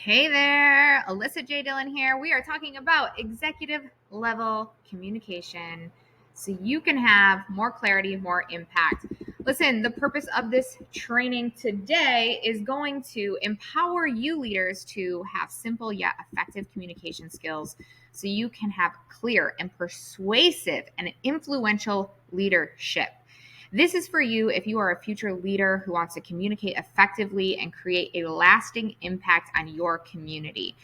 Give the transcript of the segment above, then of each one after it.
Hey there, Alyssa J. Dillon here. We are talking about executive level communication so you can have more clarity, more impact. Listen, the purpose of this training today is going to empower you leaders to have simple yet effective communication skills so you can have clear and persuasive and influential leadership. This is for you if you are a future leader who wants to communicate effectively and create a lasting impact on your community.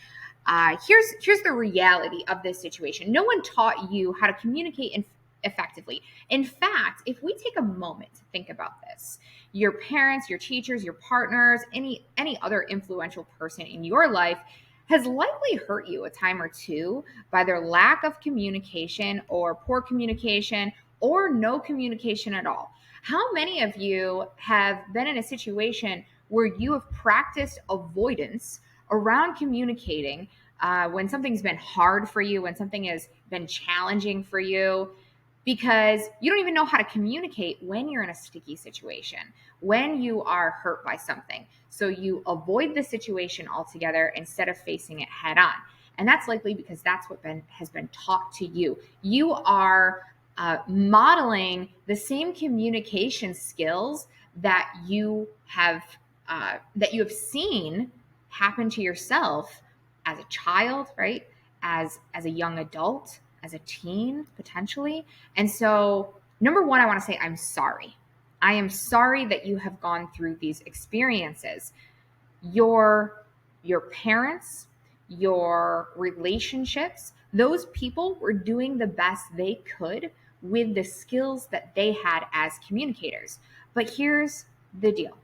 Here's the reality of this situation. No one taught you how to communicate effectively. In fact, if we take a moment to think about this, your parents, your teachers, your partners, any other influential person in your life has likely hurt you a time or two by their lack of communication or poor communication or no communication at all. How many of you have been in a situation where you have practiced avoidance around communicating when something's been hard for you, when something has been challenging for you, because you don't even know how to communicate when you're in a sticky situation, when you are hurt by something. So you avoid the situation altogether instead of facing it head on. And that's likely because that's what has been taught to you. You are modeling the same communication skills that you have seen happen to yourself as a child, right? As a young adult, as a teen, potentially. And so, number one, I want to say I'm sorry. I am sorry that you have gone through these experiences. Your parents, your relationships, those people were doing the best they could with the skills that they had as communicators. But here's the deal.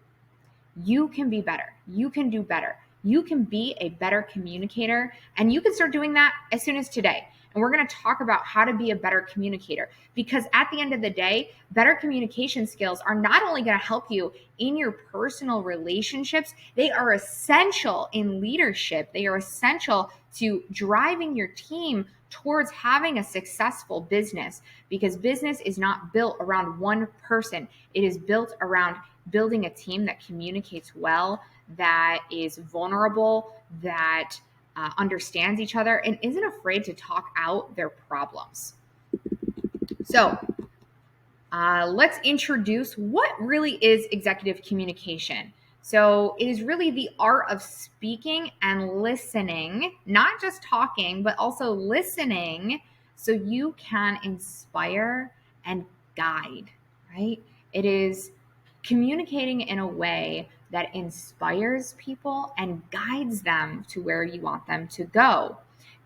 You can be better. You can do better. You can be a better communicator, and you can start doing that as soon as today. And we're going to talk about how to be a better communicator, because at the end of the day, better communication skills are not only going to help you in your personal relationships, they are essential in leadership. They are essential to driving your team towards having a successful business, because business is not built around one person. It is built around building a team that communicates well, that is vulnerable, that understands each other, and isn't afraid to talk out their problems. So let's introduce what really is executive communication. So it is really the art of speaking and listening, not just talking, but also listening so you can inspire and guide, right? It is communicating in a way that inspires people and guides them to where you want them to go.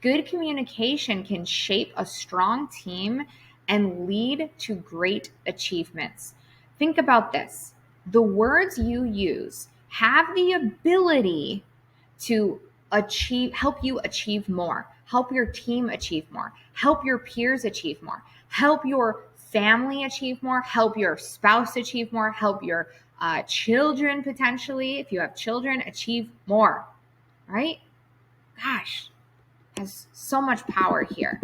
Good communication can shape a strong team and lead to great achievements. Think about this. The words you use have the ability to help you achieve more, help your team achieve more, help your peers achieve more, help your family achieve more, help your spouse achieve more, help your children potentially, if you have children, achieve more, right? Gosh, has so much power here.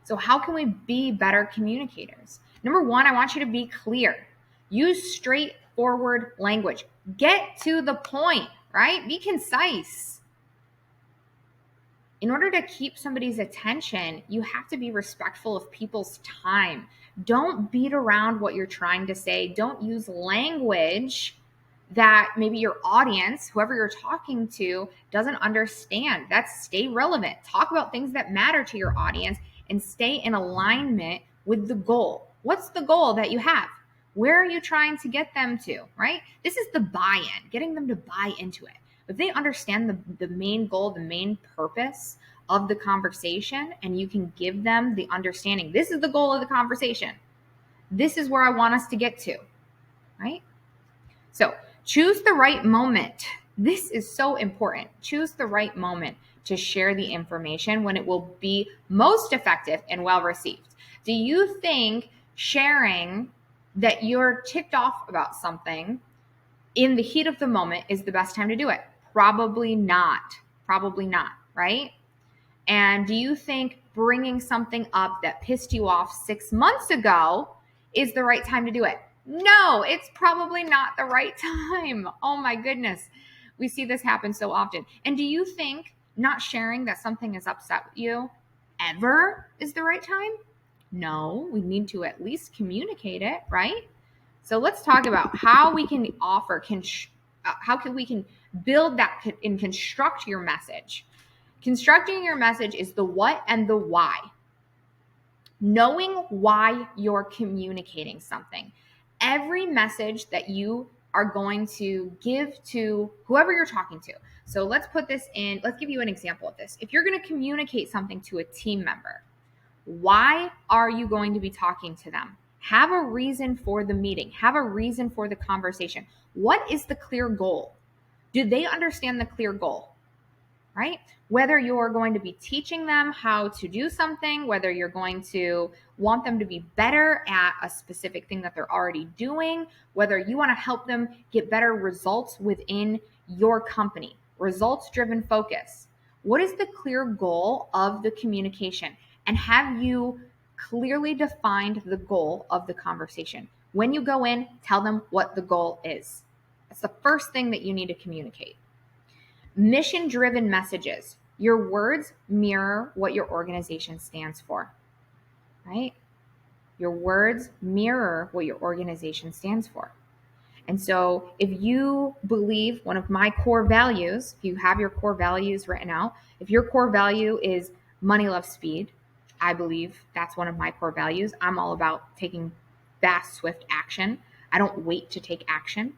So how can we be better communicators? Number one, I want you to be clear. Use straightforward language. Get to the point, right? Be concise. In order to keep somebody's attention, you have to be respectful of people's time. Don't beat around what you're trying to say. Don't use language that maybe your audience, whoever you're talking to, doesn't understand. Stay relevant. Talk about things that matter to your audience and stay in alignment with the goal. What's the goal that you have? Where are you trying to get them to, right? This is the buy-in, getting them to buy into it. If they understand the main goal, the main purpose of the conversation, and you can give them the understanding, this is the goal of the conversation. This is where I want us to get to, right? So choose the right moment. This is so important. Choose the right moment to share the information when it will be most effective and well received. Do you think sharing that you're ticked off about something in the heat of the moment is the best time to do it? Probably not. Probably not, right? And do you think bringing something up that pissed you off 6 months ago is the right time to do it? No, it's probably not the right time. Oh my goodness. We see this happen so often. And do you think not sharing that something has upset you ever is the right time? No, we need to at least communicate it, right? So let's talk about how we can we can build that and construct your message. Constructing your message is the what and the why. Knowing why you're communicating something. Every message that you are going to give to whoever you're talking to. So let's give you an example of this. If you're going to communicate something to a team member, why are you going to be talking to them? Have a reason for the meeting. Have a reason for the conversation. What is the clear goal? Do they understand the clear goal? Right? Whether you're going to be teaching them how to do something, whether you're going to want them to be better at a specific thing that they're already doing, whether you want to help them get better results within your company, results-driven focus. What is the clear goal of the communication? And have you clearly defined the goal of the conversation? When you go in, tell them what the goal is. That's the first thing that you need to communicate. Mission-driven messages. Your words mirror what your organization stands for, right? Your words mirror what your organization stands for. And so if you believe one of my core values, if you have your core values written out, if your core value is money, love, speed, I believe that's one of my core values. I'm all about taking fast, swift action. I don't wait to take action,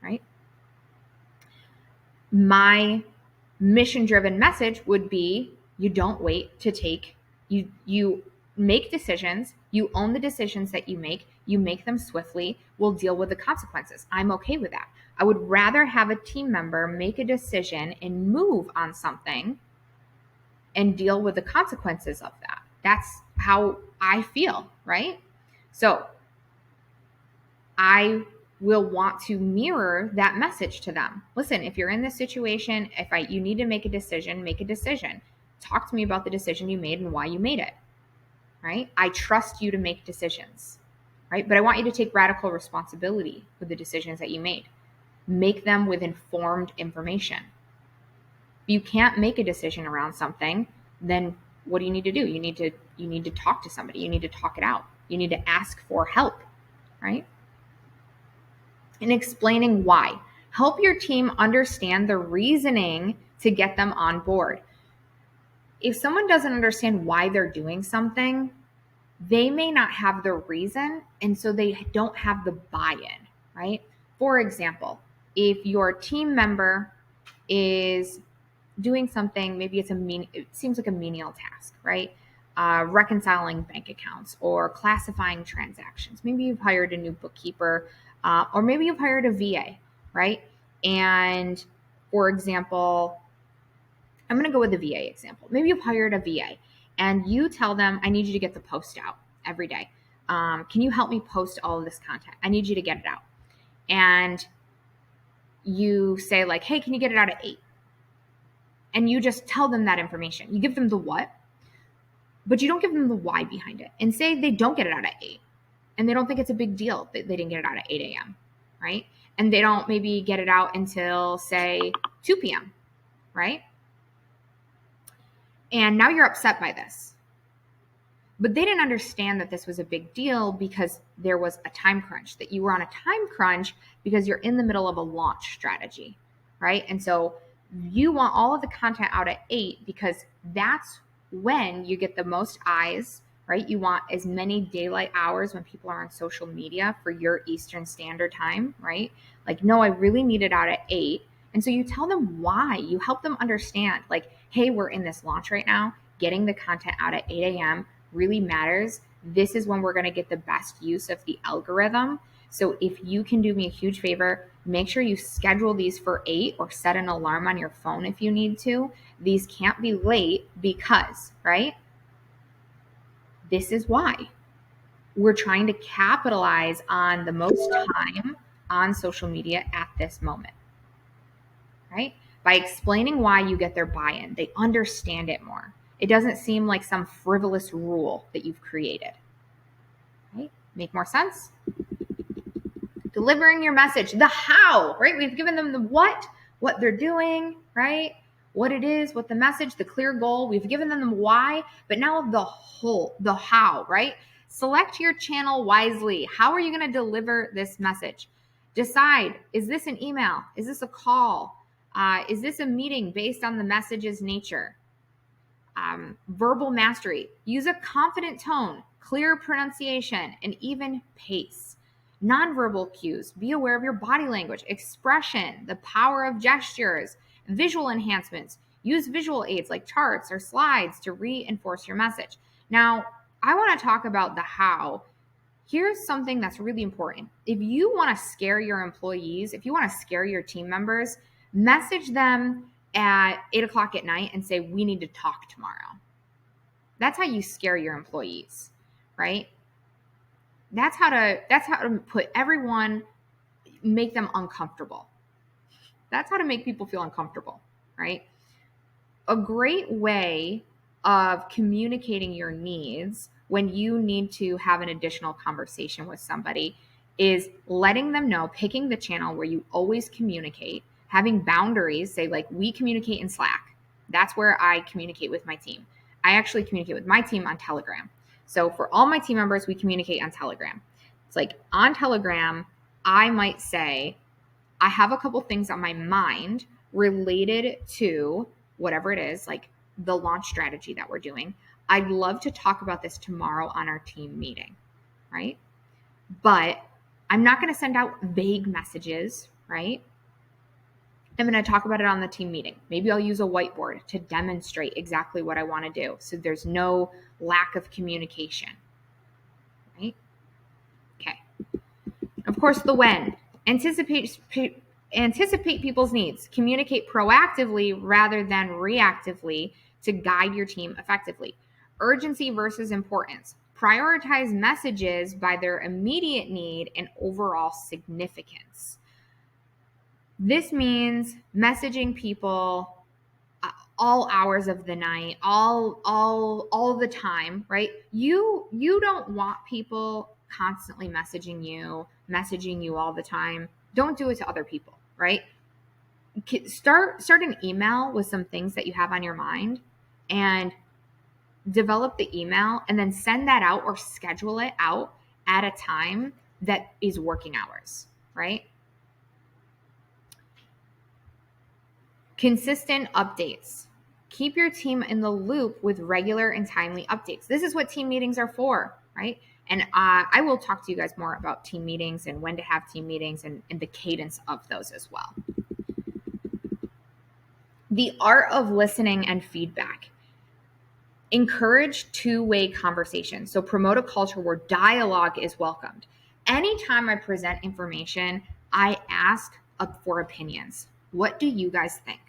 right? My mission-driven message would be you don't wait to take, you make decisions, you own the decisions that you make them swiftly, we'll deal with the consequences. I'm okay with that. I would rather have a team member make a decision and move on something and deal with the consequences of that. That's how I feel, right? So I will want to mirror that message to them. Listen, if you're in this situation, you need to make a decision, make a decision. Talk to me about the decision you made and why you made it, right? I trust you to make decisions, right? But I want you to take radical responsibility for the decisions that you made. Make them with informed information. If you can't make a decision around something, then what do you need to do? You need to talk to somebody. You need to talk it out. You need to ask for help, right? And explaining why. Help your team understand the reasoning to get them on board. If someone doesn't understand why they're doing something, they may not have the reason, and so they don't have the buy-in, right? For example, if your team member is doing something, maybe it seems like a menial task, right? Reconciling bank accounts or classifying transactions. Maybe you've hired a new bookkeeper, or maybe you've hired a VA, right? And for example, I'm going to go with the VA example. Maybe you've hired a VA and you tell them, I need you to get the post out every day. Can you help me post all of this content? I need you to get it out. And you say like, hey, can you get it out at 8? And you just tell them that information. You give them the what, but you don't give them the why behind it. And say they don't get it out at 8 and they don't think it's a big deal that they didn't get it out at 8 a.m., right? And they don't maybe get it out until, say, 2 p.m., right? And now you're upset by this. But they didn't understand that this was a big deal because there was a time crunch, that you were on a time crunch because you're in the middle of a launch strategy, right? And so you want all of the content out at 8 because that's when you get the most eyes, right? You want as many daylight hours when people are on social media for your Eastern Standard Time, right? Like, no, I really need it out at 8. And so you tell them why. You help them understand, like, hey, we're in this launch right now. Getting the content out at 8 a.m. really matters. This is when we're going to get the best use of the algorithm. So if you can do me a huge favor, make sure you schedule these for 8 or set an alarm on your phone if you need to. These can't be late because, right? This is why. We're trying to capitalize on the most time on social media at this moment, right? By explaining why, you get their buy-in. They understand it more. It doesn't seem like some frivolous rule that you've created, right? Make more sense? Delivering your message, the how, right? We've given them the what what they're doing, right? What it is, what the message, the clear goal. We've given them the why, but now the how, right? Select your channel wisely. How are you going to deliver this message? Decide, is this an email? Is this a call? Is this a meeting based on the message's nature? Verbal mastery. Use a confident tone, clear pronunciation, and even pace. Nonverbal cues. Be aware of your body language, expression, the power of gestures, visual enhancements. Use visual aids like charts or slides to reinforce your message. Now, I want to talk about the how. Here's something that's really important. If you want to scare your employees, if you want to scare your team members, message them at 8:00 at night and say, we need to talk tomorrow. That's how you scare your employees, right? That's how to put everyone, make them uncomfortable. That's how to make people feel uncomfortable, right? A great way of communicating your needs when you need to have an additional conversation with somebody is letting them know, picking the channel where you always communicate, having boundaries, say like we communicate in Slack. That's where I communicate with my team. I actually communicate with my team on Telegram. So for all my team members, we communicate on Telegram. It's like on Telegram, I might say, I have a couple things on my mind related to whatever it is, like the launch strategy that we're doing. I'd love to talk about this tomorrow on our team meeting, right? But I'm not going to send out vague messages, right? I'm going to talk about it on the team meeting. Maybe I'll use a whiteboard to demonstrate exactly what I want to do, so there's no lack of communication, right? Okay. Of course, the when. Anticipate people's needs. Communicate proactively rather than reactively to guide your team effectively. Urgency versus importance. Prioritize messages by their immediate need and overall significance. This means messaging people all hours of the night, all the time, right? You don't want people constantly messaging you all the time. Don't do it to other people, right? Start an email with some things that you have on your mind and develop the email and then send that out or schedule it out at a time that is working hours, right? Consistent updates. Keep your team in the loop with regular and timely updates. This is what team meetings are for, right? And I will talk to you guys more about team meetings and when to have team meetings and the cadence of those as well. The art of listening and feedback. Encourage two-way conversation. So promote a culture where dialogue is welcomed. Anytime I present information, I ask for opinions. What do you guys think?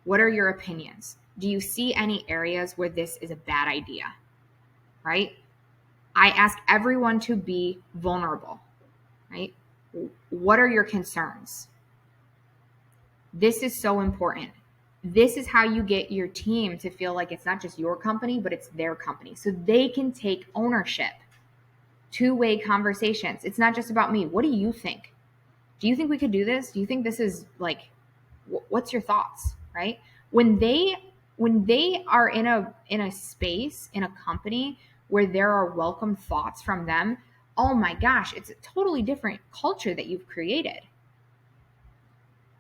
What are your opinions? Do you see any areas where this is a bad idea? Right? I ask everyone to be vulnerable, right? What are your concerns? This is so important. This is how you get your team to feel like it's not just your company, but it's their company. So they can take ownership. Two-way conversations. It's not just about me. What do you think? Do you think we could do this? Do you think this is like, what's your thoughts, right? When they are in a space, in a company where there are welcome thoughts from them, oh my gosh, it's a totally different culture that you've created.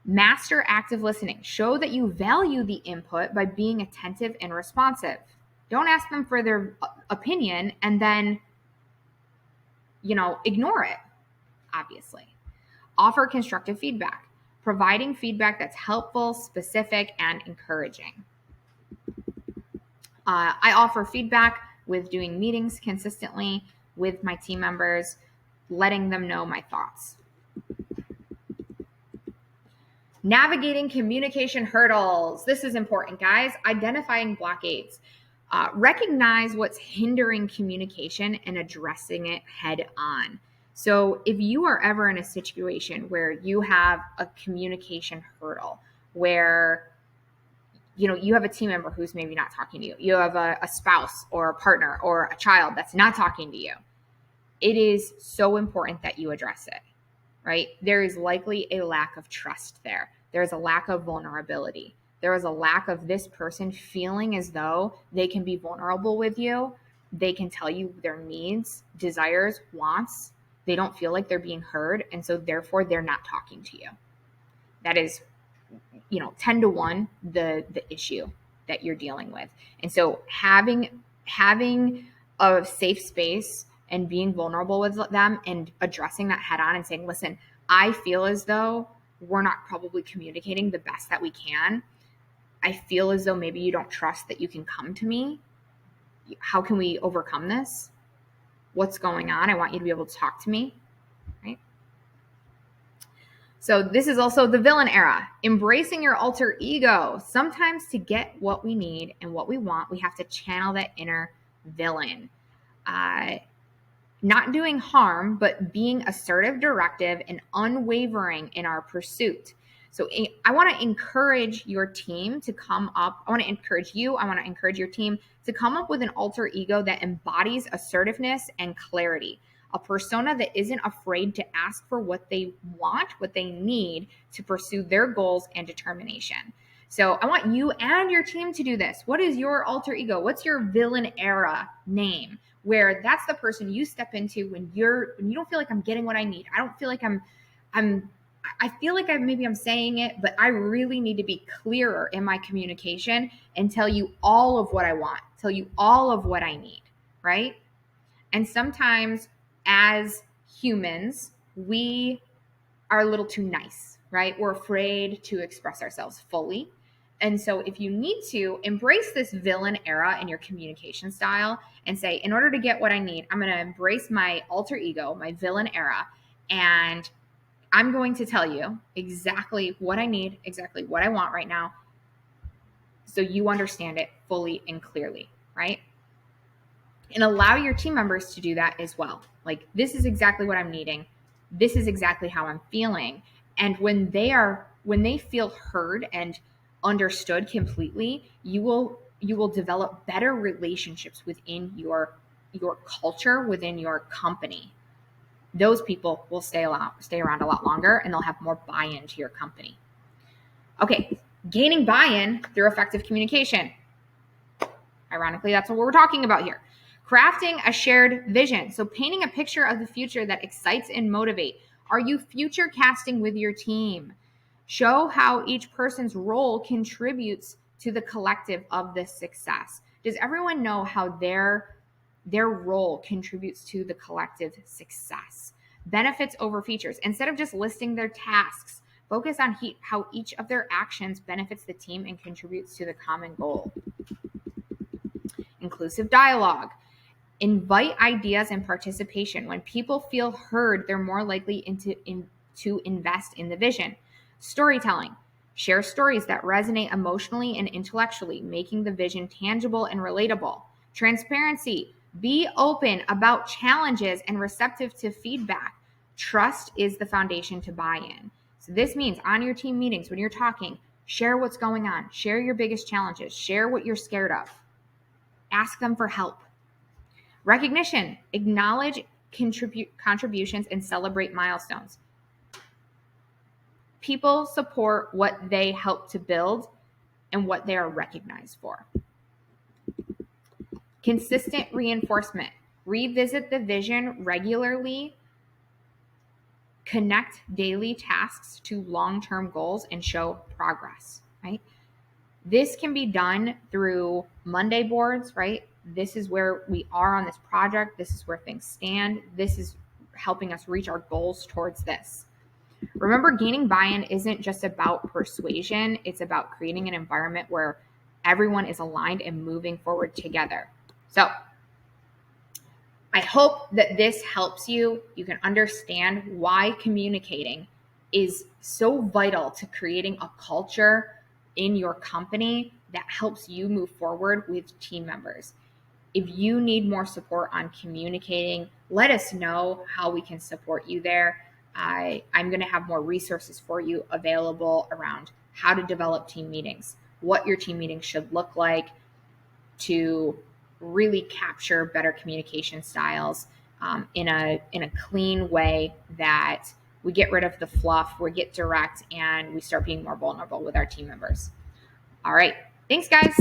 Master active listening. Show that you value the input by being attentive and responsive. Don't ask them for their opinion and then, ignore it, obviously. Offer constructive feedback. Providing feedback that's helpful, specific, and encouraging. I offer feedback with doing meetings consistently with my team members, letting them know my thoughts. Navigating communication hurdles. This is important, guys. Identifying blockades. Recognize what's hindering communication and addressing it head on. So if you are ever in a situation where you have a communication hurdle, where you have a team member who's maybe not talking to you, you have a spouse or a partner or a child that's not talking to you, it is so important that you address it, right? There is likely a lack of trust there. there's a lack of vulnerability. There is a lack of this person feeling as though they can be vulnerable with you. They can tell you their needs, desires, wants. They don't feel like they're being heard. And so therefore they're not talking to you. That is, 10 to 1, the issue that you're dealing with. And so having a safe space and being vulnerable with them and addressing that head on and saying, listen, I feel as though we're not probably communicating the best that we can. I feel as though maybe you don't trust that you can come to me. How can we overcome this? What's going on? I want you to be able to talk to me, right? So this is also the villain era, embracing your alter ego. Sometimes to get what we need and what we want, we have to channel that inner villain. Not doing harm, but being assertive, directive, and unwavering in our pursuit. So I want to encourage your team to come up. I want to encourage you. I want to encourage your team to come up with an alter ego that embodies assertiveness and clarity. A persona that isn't afraid to ask for what they want, what they need to pursue their goals and determination. So I want you and your team to do this. What is your alter ego? What's your villain era name? Where that's the person you step into when you don't feel like I'm getting what I need. I don't feel like I feel like maybe I'm saying it, but I really need to be clearer in my communication and tell you all of what I want, tell you all of what I need, right? And sometimes as humans, we are a little too nice, right? We're afraid to express ourselves fully. And so if you need to embrace this villain era in your communication style and say, in order to get what I need, I'm going to embrace my alter ego, my villain era, and I'm going to tell you exactly what I need, exactly what I want right now, so you understand it fully and clearly, right? And allow your team members to do that as well. Like, this is exactly what I'm needing. This is exactly how I'm feeling. And when they feel heard and understood completely, you will develop better relationships within your culture, within your company. Those people will stay around a lot longer, and they'll have more buy-in to your company. Okay, gaining buy-in through effective communication. Ironically, that's what we're talking about here. Crafting a shared vision. So painting a picture of the future that excites and motivates. Are you future casting with your team? Show how each person's role contributes to the collective of this success. Does everyone know how their role contributes to the collective success? Benefits over features. Instead of just listing their tasks, focus on how each of their actions benefits the team and contributes to the common goal. Inclusive dialogue. Invite ideas and participation. When people feel heard, they're more likely to invest in the vision. Storytelling. Share stories that resonate emotionally and intellectually, making the vision tangible and relatable. Transparency. Be open about challenges and receptive to feedback. Trust is the foundation to buy-in. So this means on your team meetings, when you're talking, share what's going on. Share your biggest challenges. Share what you're scared of. Ask them for help. Recognition. Acknowledge contributions and celebrate milestones. People support what they help to build and what they are recognized for. Consistent reinforcement. Revisit the vision regularly. Connect daily tasks to long-term goals and show progress, right? This can be done through Monday boards, right? This is where we are on this project. This is where things stand. This is helping us reach our goals towards this. Remember, gaining buy-in isn't just about persuasion. It's about creating an environment where everyone is aligned and moving forward together. So I hope that this helps you. You can understand why communicating is so vital to creating a culture in your company that helps you move forward with team members. If you need more support on communicating, let us know how we can support you there. I'm going to have more resources for you available around how to develop team meetings, what your team meetings should look like to really capture better communication styles in a clean way that we get rid of the fluff, we get direct, and we start being more vulnerable with our team members. All right. Thanks, guys.